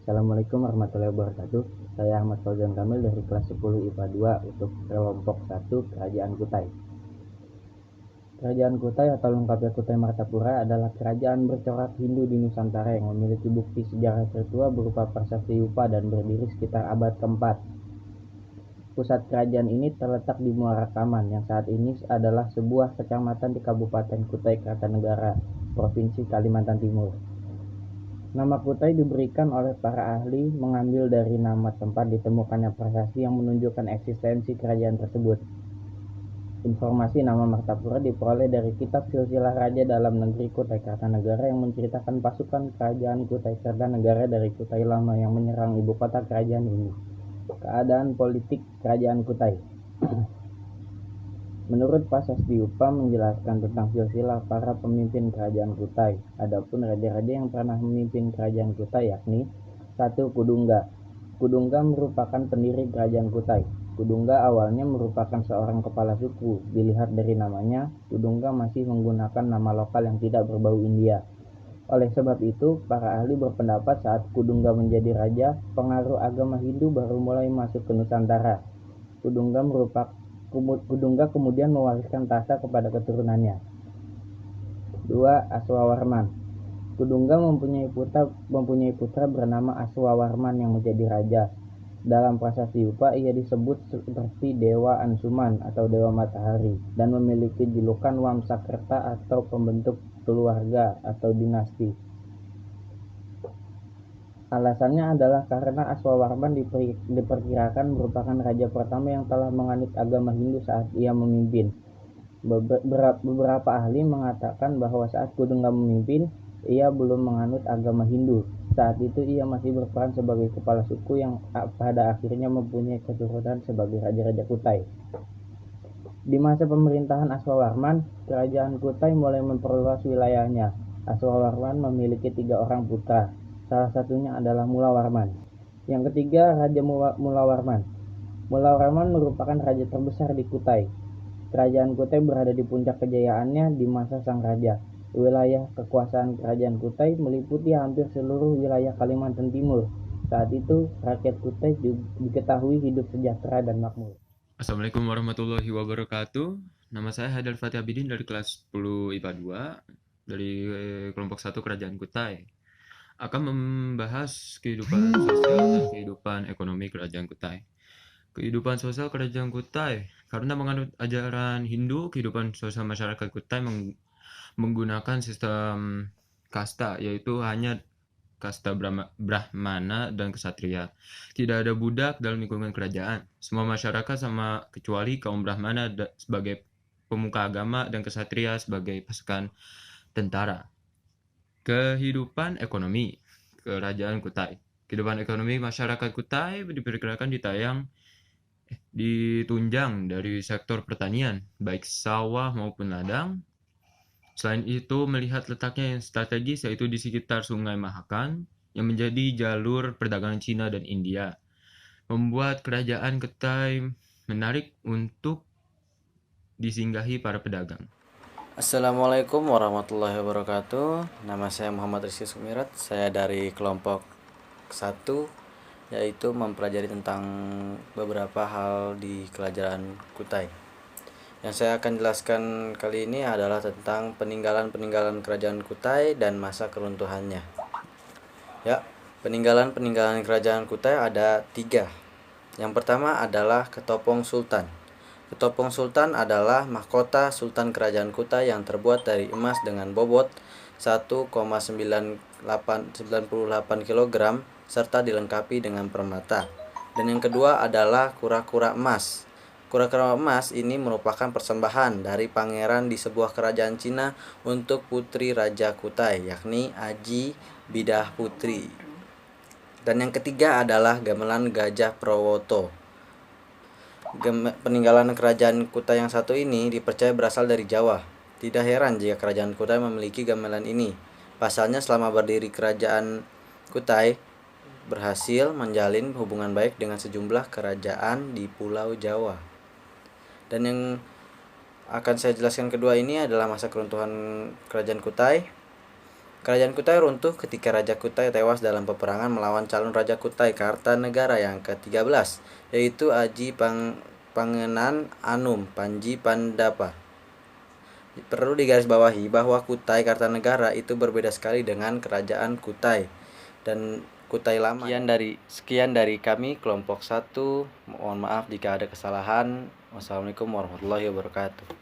Assalamualaikum warahmatullahi wabarakatuh. Saya Ahmad Fauzan Kamil dari kelas 10 IPA 2 untuk kelompok 1 Kerajaan Kutai. Kerajaan Kutai atau lengkapnya Kutai Martapura adalah kerajaan bercorak Hindu di Nusantara yang memiliki bukti sejarah tertua berupa prasasti Yupa dan berdiri sekitar abad keempat. Pusat kerajaan ini terletak di Muara Kaman yang saat ini adalah sebuah kecamatan di Kabupaten Kutai Kartanegara, Provinsi Kalimantan Timur. Nama Kutai diberikan oleh para ahli mengambil dari nama tempat ditemukannya prasasti yang menunjukkan eksistensi kerajaan tersebut. Informasi nama Martapura diperoleh dari kitab Silsilah Raja Dalam Negeri Kutai Kartanegara yang menceritakan pasukan kerajaan Kutai Kartanegara dari Kutai Lama yang menyerang ibu kota kerajaan ini. Keadaan politik kerajaan Kutai. Menurut Prasasti Yupa menjelaskan tentang silsilah para pemimpin kerajaan Kutai. Adapun raja-raja yang pernah memimpin kerajaan Kutai yakni 1. Kudungga. Kudungga merupakan pendiri kerajaan Kutai. Kudungga awalnya merupakan seorang kepala suku. Dilihat dari namanya, Kudungga masih menggunakan nama lokal yang tidak berbau India. Oleh sebab itu, para ahli berpendapat saat Kudungga menjadi raja, pengaruh agama Hindu baru mulai masuk ke Nusantara. Kudungga kemudian mewariskan tahta kepada keturunannya. 2. Aswawarman. Kudungga mempunyai putra bernama Aswawarman yang menjadi raja. Dalam prasasti Yupa ia disebut seperti Dewa Ansuman atau Dewa Matahari dan memiliki julukan Wamsakerta atau pembentuk keluarga atau dinasti. Alasannya adalah karena Aswawarman diperkirakan merupakan raja pertama yang telah menganut agama Hindu saat ia memimpin. Beberapa ahli mengatakan bahwa saat Kudungga memimpin, ia belum menganut agama Hindu. Saat itu ia masih berperan sebagai kepala suku yang pada akhirnya mempunyai keturunan sebagai raja-raja Kutai. Di masa pemerintahan Aswawarman, kerajaan Kutai mulai memperluas wilayahnya. Aswawarman memiliki 3 orang putra. Salah satunya adalah Mulawarman. Yang ketiga, Raja Mulawarman. Mulawarman merupakan raja terbesar di Kutai. Kerajaan Kutai berada di puncak kejayaannya di masa sang raja. Wilayah kekuasaan kerajaan Kutai meliputi hampir seluruh wilayah Kalimantan Timur. Saat itu, rakyat Kutai diketahui hidup sejahtera dan makmur. Assalamualaikum warahmatullahi wabarakatuh. Nama saya Haidar Fatih Abidin dari kelas 10 IPA 2 dari kelompok 1 Kerajaan Kutai. Akan membahas kehidupan sosial dan kehidupan ekonomi Kerajaan Kutai. Kehidupan sosial Kerajaan Kutai. Karena menganut ajaran Hindu, kehidupan sosial masyarakat Kutai menggunakan sistem kasta, yaitu hanya kasta Brahmana dan Ksatria. Tidak ada budak dalam lingkungan kerajaan. Semua masyarakat sama kecuali kaum Brahmana sebagai pemuka agama dan Ksatria sebagai pasukan tentara. Kehidupan ekonomi Kerajaan Kutai. Kehidupan ekonomi masyarakat Kutai diperkirakan ditunjang dari sektor pertanian, baik sawah maupun ladang. Selain itu, melihat letaknya yang strategis yaitu di sekitar Sungai Mahakam yang menjadi jalur perdagangan Cina dan India, membuat kerajaan Kutai menarik untuk disinggahi para pedagang. Assalamualaikum warahmatullahi wabarakatuh. Nama saya Muhammad Rizky Sumirat. Saya dari kelompok 1, yaitu mempelajari tentang beberapa hal di kerajaan Kutai. Yang saya akan jelaskan kali ini adalah tentang peninggalan-peninggalan kerajaan Kutai dan masa keruntuhannya. Ya, peninggalan-peninggalan kerajaan Kutai ada 3. Yang pertama adalah Ketopong Sultan. Ketopong Sultan adalah mahkota Sultan Kerajaan Kutai yang terbuat dari emas dengan bobot 1,98 kg serta dilengkapi dengan permata. Dan yang kedua adalah kura-kura emas. Kura-kura emas ini merupakan persembahan dari pangeran di sebuah kerajaan Cina untuk putri Raja Kutai, yakni Aji Bidah Putri. Dan yang ketiga adalah gamelan Gajah Prowoto. Peninggalan kerajaan Kutai yang satu ini dipercaya berasal dari Jawa. Tidak heran jika kerajaan Kutai memiliki gamelan ini. Pasalnya selama berdiri kerajaan Kutai berhasil menjalin hubungan baik dengan sejumlah kerajaan di Pulau Jawa. Dan yang akan saya jelaskan kedua ini adalah masa keruntuhan kerajaan Kutai. Kerajaan Kutai runtuh ketika Raja Kutai tewas dalam peperangan melawan calon Raja Kutai Kartanegara yang ke-13, yaitu Aji Pangenan Anum Panji Pandapa. Perlu digarisbawahi bahwa Kutai Kartanegara itu berbeda sekali dengan Kerajaan Kutai dan Kutai Lama. Sekian dari kami kelompok 1. Mohon maaf jika ada kesalahan. Wassalamualaikum warahmatullahi wabarakatuh.